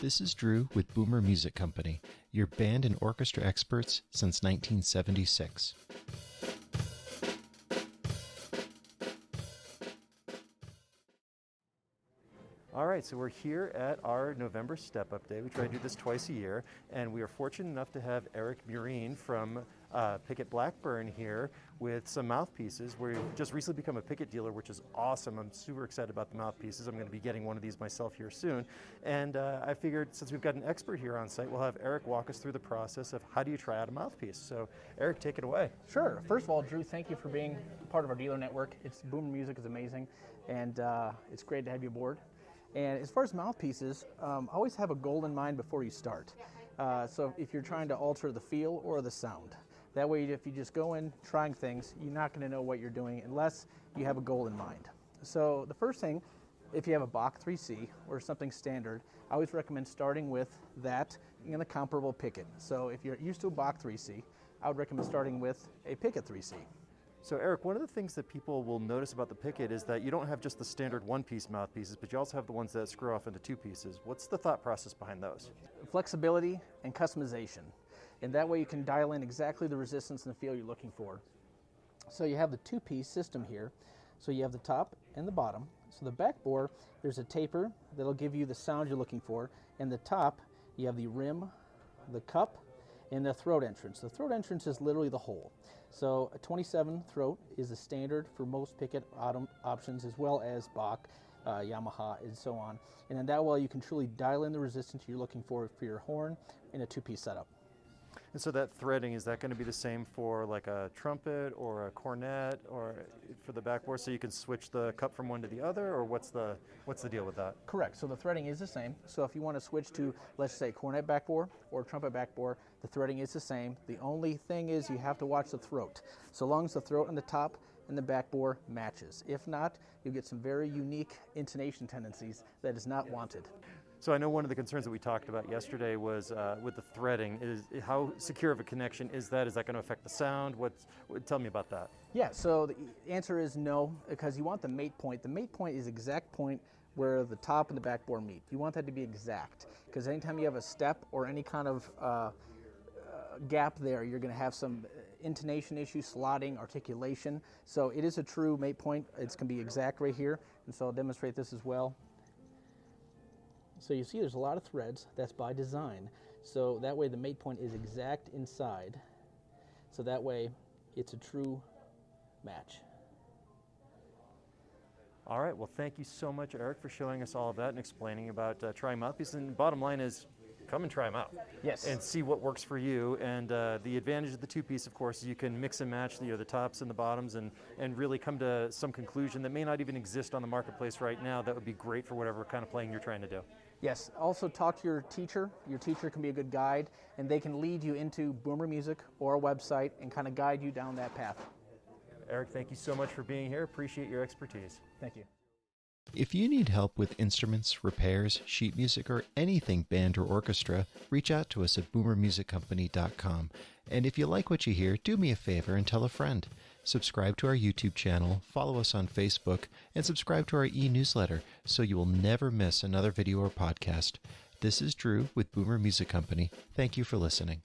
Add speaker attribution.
Speaker 1: This is Drew with Boomer Music Company, your band and orchestra experts since 1976. All right, so we're here at our November Step-Up Day. We try to do this twice a year, and we are fortunate enough to have Eric Murine from Pickett Blackburn here with some mouthpieces. We've just recently become a Pickett dealer, which is awesome. I'm super excited about the mouthpieces. I'm going to be getting one of these myself here soon. And I figured since we've got an expert here on site, we'll have Eric walk us through the process of how do you try out a mouthpiece. So Eric, take it away.
Speaker 2: Sure. First of all, Drew, thank you for being part of our dealer network. Boomer Music is amazing, and it's great to have you aboard. And as far as mouthpieces, always have a goal in mind before you start. So if you're trying to alter the feel or the sound, that way if you just go in trying things, you're not going to know what you're doing unless you have a goal in mind. So the first thing, if you have a Bach 3C or something standard, I always recommend starting with that in a comparable Pickett. So if you're used to a Bach 3C, I would recommend starting with a Pickett 3C.
Speaker 1: So Eric, one of the things that people will notice about the Pickett is that you don't have just the standard one-piece mouthpieces, but you also have the ones that screw off into two pieces. What's the thought process behind those?
Speaker 2: Flexibility and customization. And that way you can dial in exactly the resistance and the feel you're looking for. So you have the two-piece system here. So you have the top and the bottom. So the back bore, there's a taper that'll give you the sound you're looking for. And the top, you have the rim, the cup, and the throat entrance. The throat entrance is literally the hole. So a 27 throat is the standard for most Pickett options, as well as Bach, Yamaha, and so on. And then that way you can truly dial in the resistance you're looking for your horn in a two-piece setup.
Speaker 1: And so that threading, is that going to be the same for like a trumpet or a cornet or for the backbore, so you can switch the cup from one to the other, or what's the deal with that?
Speaker 2: Correct. So the threading is the same. So if you want to switch to, let's say, cornet backbore or trumpet backbore, the threading is the same. The only thing is you have to watch the throat. So long as the throat on the top and the backbore matches. If not, you'll get some very unique intonation tendencies that is not wanted.
Speaker 1: So I know one of the concerns that we talked about yesterday was with the threading. Is how secure of a connection is that? Is that going to affect the sound? Tell me about that.
Speaker 2: Yeah, so the answer is no, because you want the mate point. The mate point is the exact point where the top and the backbore meet. You want that to be exact, because anytime you have a step or any kind of gap there, you're going to have some intonation issues, slotting, articulation. So it is a true mate point. It's going to be exact right here, and so I'll demonstrate this as well. So you see there's a lot of threads. That's by design. So that way the mate point is exact inside. So that way it's a true match. All right, well, thank you so much, Eric, for showing us all of that and explaining about trying mouthpieces. And the bottom line is, come and try them out. Yes. And see what works for you. And the advantage of the two-piece, of course, is you can mix and match the tops and the bottoms and really come to some conclusion that may not even exist on the marketplace right now that would be great for whatever kind of playing you're trying to do. Yes. Also talk to your teacher. Your teacher can be a good guide, and they can lead you into Boomer Music or a website and kind of guide you down that path. Eric, thank you so much for being here. Appreciate your expertise. Thank you. If you need help with instruments, repairs, sheet music, or anything band or orchestra, reach out to us at boomermusiccompany.com. And if you like what you hear, do me a favor and tell a friend. Subscribe to our YouTube channel, follow us on Facebook, and subscribe to our e-newsletter so you will never miss another video or podcast. This is Drew with Boomer Music Company. Thank you for listening.